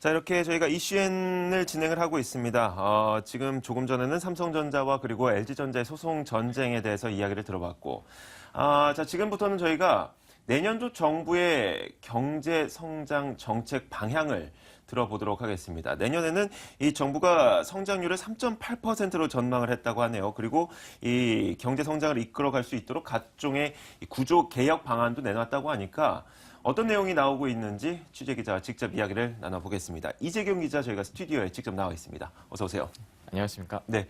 자, 이렇게 저희가 이슈엔을 진행을 하고 있습니다. 지금 조금 전에는 삼성전자와 그리고 LG전자의 소송 전쟁에 대해서 이야기를 들어봤고, 자, 지금부터는 저희가 내년도 정부의 경제 성장 정책 방향을 들어보도록 하겠습니다. 내년에는 이 정부가 성장률을 3.8%로 전망을 했다고 하네요. 그리고 이 경제 성장을 이끌어갈 수 있도록 각종의 구조 개혁 방안도 내놨다고 하니까 어떤 내용이 나오고 있는지 취재기자와 직접 이야기를 나눠보겠습니다. 이재경 기자 저희가 스튜디오에 직접 나와 있습니다. 어서 오세요. 안녕하십니까? 네,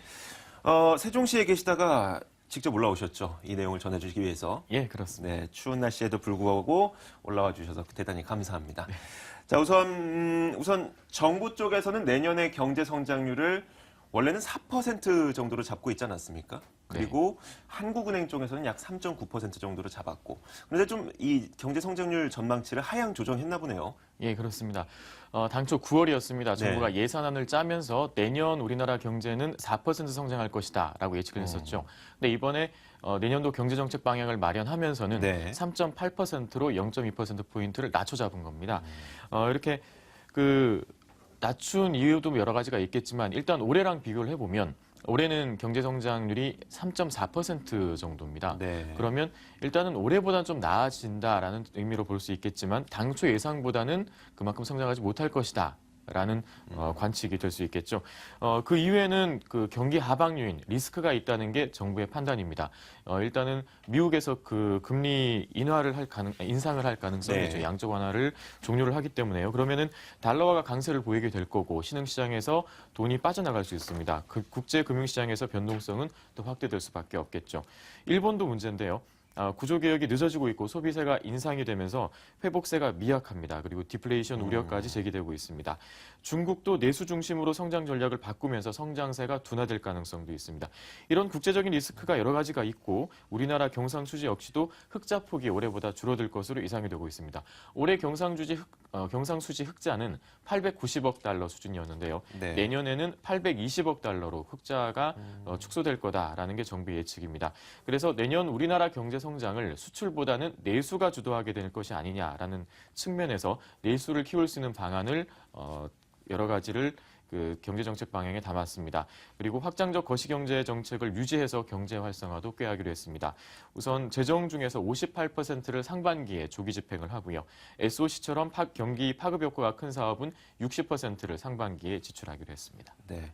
세종시에 계시다가 직접 올라오셨죠. 이 내용을 전해주시기 위해서. 예, 그렇습니다. 네, 추운 날씨에도 불구하고 올라와 주셔서 대단히 감사합니다. 네. 자, 우선 정부 쪽에서는 내년의 경제 성장률을 원래는 4% 정도로 잡고 있지 않았습니까? 그리고 네. 한국은행 쪽에서는 약 3.9% 정도로 잡았고. 그런데 좀 이 경제 성장률 전망치를 하향 조정했나 보네요. 예, 그렇습니다. 당초 9월이었습니다. 정부가 네. 예산안을 짜면서 내년 우리나라 경제는 4% 성장할 것이다 라고 예측을 했었죠. 근데 이번에 내년도 경제정책 방향을 마련하면서는 네. 3.8%로 0.2%포인트를 낮춰 잡은 겁니다. 이렇게 낮춘 이유도 여러 가지가 있겠지만 일단 올해랑 비교를 해보면 올해는 경제 성장률이 3.4% 정도입니다. 네. 그러면 일단은 올해보다는 좀 나아진다라는 의미로 볼 수 있겠지만 당초 예상보다는 그만큼 성장하지 못할 것이다. 라는 관측이 될 수 있겠죠. 그 이후에는 그 경기 하방 요인, 리스크가 있다는 게 정부의 판단입니다. 일단은 미국에서 그 금리 인상을 할 가능성이 있죠. 네. 양적 완화를 종료를 하기 때문에요. 그러면은 달러화가 강세를 보이게 될 거고 신흥시장에서 돈이 빠져나갈 수 있습니다. 그 국제 금융시장에서 변동성은 또 확대될 수밖에 없겠죠. 일본도 문제인데요. 구조개혁이 늦어지고 있고 소비세가 인상이 되면서 회복세가 미약합니다. 그리고 디플레이션 우려까지 제기되고 있습니다. 중국도 내수 중심으로 성장 전략을 바꾸면서 성장세가 둔화될 가능성도 있습니다. 이런 국제적인 리스크가 여러 가지가 있고 우리나라 경상수지 역시도 흑자 폭이 올해보다 줄어들 것으로 예상이 되고 있습니다. 올해 경상수지 흑자는 890억 달러 수준이었는데요. 네. 내년에는 820억 달러로 흑자가 축소될 거다라는 게 정부의 예측입니다. 그래서 내년 우리나라 경제 성장을 수출보다는 내수가 주도하게 될 것이 아니냐라는 측면에서 내수를 키울 수 있는 방안을 여러 가지를 그 경제정책 방향에 담았습니다. 그리고 확장적 거시경제 정책을 유지해서 경제 활성화도 꾀하기로 했습니다. 우선 재정 중에서 58%를 상반기에 조기 집행을 하고요. SOC처럼 경기 파급 효과가 큰 사업은 60%를 상반기에 지출하기로 했습니다. 네.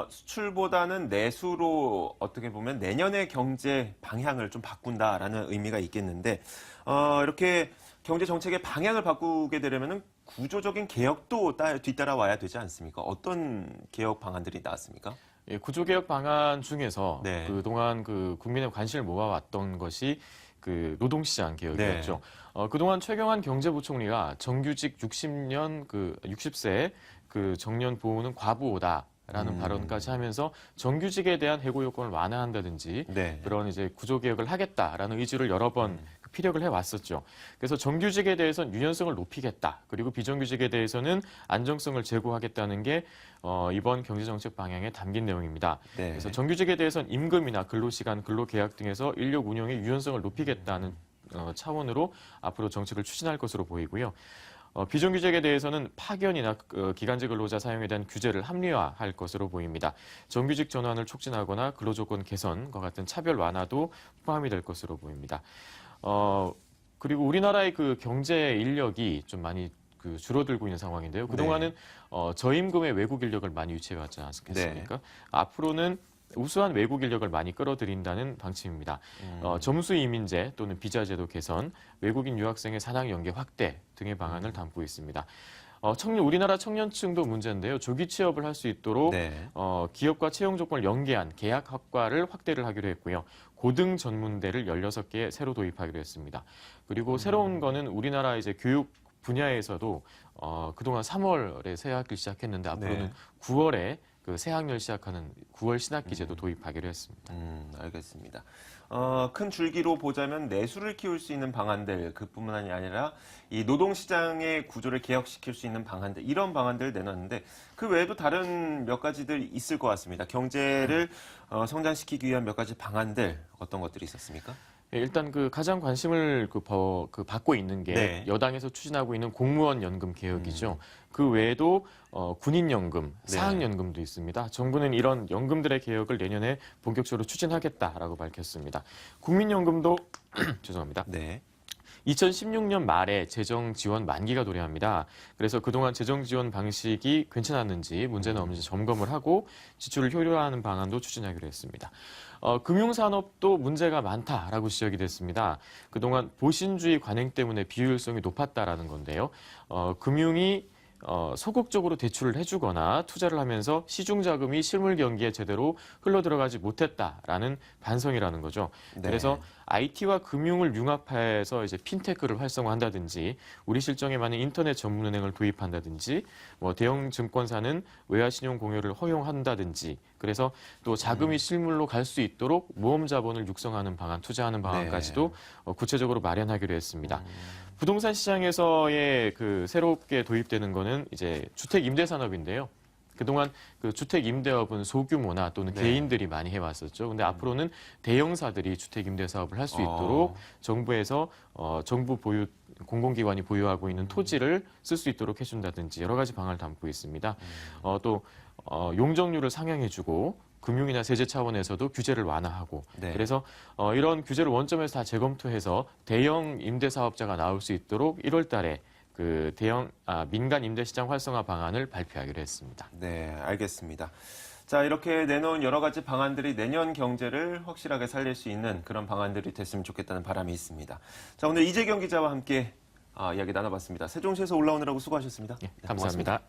수출보다는 내수로 어떻게 보면 내년의 경제 방향을 좀 바꾼다라는 의미가 있겠는데, 이렇게 경제 정책의 방향을 바꾸게 되려면 구조적인 개혁도 뒤따라와야 되지 않습니까? 어떤 개혁 방안들이 나왔습니까? 예, 구조개혁 방안 중에서 네. 그동안 국민의 관심을 모아왔던 것이 노동시장 개혁이었죠. 네. 그동안 최경환 경제부총리가 정규직 60세 정년 보호는 과부호다. 라는 발언까지 하면서 정규직에 대한 해고 요건을 완화한다든지 네. 그런 이제 구조개혁을 하겠다라는 의지를 여러 번 피력을 해왔었죠. 그래서 정규직에 대해서는 유연성을 높이겠다. 그리고 비정규직에 대해서는 안정성을 제고하겠다는 게 이번 경제정책 방향에 담긴 내용입니다. 네. 그래서 정규직에 대해서는 임금이나 근로시간, 근로계약 등에서 인력 운영의 유연성을 높이겠다는 차원으로 앞으로 정책을 추진할 것으로 보이고요. 비정규직에 대해서는 파견이나 기간제 근로자 사용에 대한 규제를 합리화할 것으로 보입니다. 정규직 전환을 촉진하거나 근로조건 개선과 같은 차별 완화도 포함이 될 것으로 보입니다. 그리고 우리나라의 경제 인력이 좀 많이 줄어들고 있는 상황인데요. 그동안은 네. 저임금의 외국 인력을 많이 유치해왔지 않겠습니까? 네. 앞으로는 우수한 외국 인력을 많이 끌어들인다는 방침입니다. 점수 이민제 또는 비자제도 개선, 외국인 유학생의 사당 연계 확대 등의 방안을 담고 있습니다. 우리나라 청년층도 문제인데요. 조기 취업을 할 수 있도록 네. 기업과 채용 조건을 연계한 계약 학과를 확대를 하기로 했고요. 고등 전문대를 16개 새로 도입하기로 했습니다. 그리고 새로운 거는 우리나라 이제 교육 분야에서도 그동안 3월에 새 학기를 시작했는데 앞으로는 네. 9월에 새 학년 시작하는 9월 신학기제도 도입하기로 했습니다. 알겠습니다. 큰 줄기로 보자면 내수를 키울 수 있는 방안들 그뿐만이 아니라 이 노동시장의 구조를 개혁시킬 수 있는 방안들 이런 방안들을 내놨는데 그 외에도 다른 몇 가지들 있을 것 같습니다. 경제를 성장시키기 위한 몇 가지 방안들 어떤 것들이 있었습니까? 예, 일단 그 가장 관심을 받고 있는 게 네. 여당에서 추진하고 있는 공무원 연금 개혁이죠. 그 외에도 군인연금, 네. 사학연금도 있습니다. 정부는 이런 연금들의 개혁을 내년에 본격적으로 추진하겠다라고 밝혔습니다. 국민연금도 죄송합니다. 네. 2016년 말에 재정 지원 만기가 도래합니다. 그래서 그동안 재정 지원 방식이 괜찮았는지 문제는 없는지 점검을 하고 지출을 효율화하는 방안도 추진하기로 했습니다. 금융산업도 문제가 많다라고 지적이 됐습니다. 그동안 보신주의 관행 때문에 비효율성이 높았다라는 건데요. 금융이 소극적으로 대출을 해주거나 투자를 하면서 시중 자금이 실물 경기에 제대로 흘러 들어가지 못했다라는 반성이라는 거죠. 네. 그래서 IT와 금융을 융합해서 이제 핀테크를 활성화한다든지 우리 실정에 맞는 인터넷 전문은행을 도입한다든지 뭐 대형 증권사는 외화 신용 공여를 허용한다든지 그래서 또 자금이 실물로 갈 수 있도록 모험 자본을 육성하는 방안, 투자하는 방안까지도 구체적으로 마련하기로 했습니다. 부동산 시장에서의 그 새롭게 도입되는 거는 이제 주택 임대 산업인데요. 그동안 그 주택 임대업은 소규모나 또는 네. 개인들이 많이 해왔었죠. 근데 앞으로는 대형사들이 주택 임대 사업을 할 수 있도록 정부에서 정부 보유 공공기관이 보유하고 있는 토지를 쓸 수 있도록 해준다든지 여러 가지 방안을 담고 있습니다. 또 용적률을 상향해주고 금융이나 세제 차원에서도 규제를 완화하고 네. 그래서 이런 규제를 원점에서 다 재검토해서 대형 임대 사업자가 나올 수 있도록 1월 달에 그 민간 임대 시장 활성화 방안을 발표하기로 했습니다. 네, 알겠습니다. 자, 이렇게 내놓은 여러 가지 방안들이 내년 경제를 확실하게 살릴 수 있는 그런 방안들이 됐으면 좋겠다는 바람이 있습니다. 자, 오늘 이재경 기자와 함께 이야기 나눠봤습니다. 세종시에서 올라오느라고 수고하셨습니다. 감사합니다. 고맙습니다.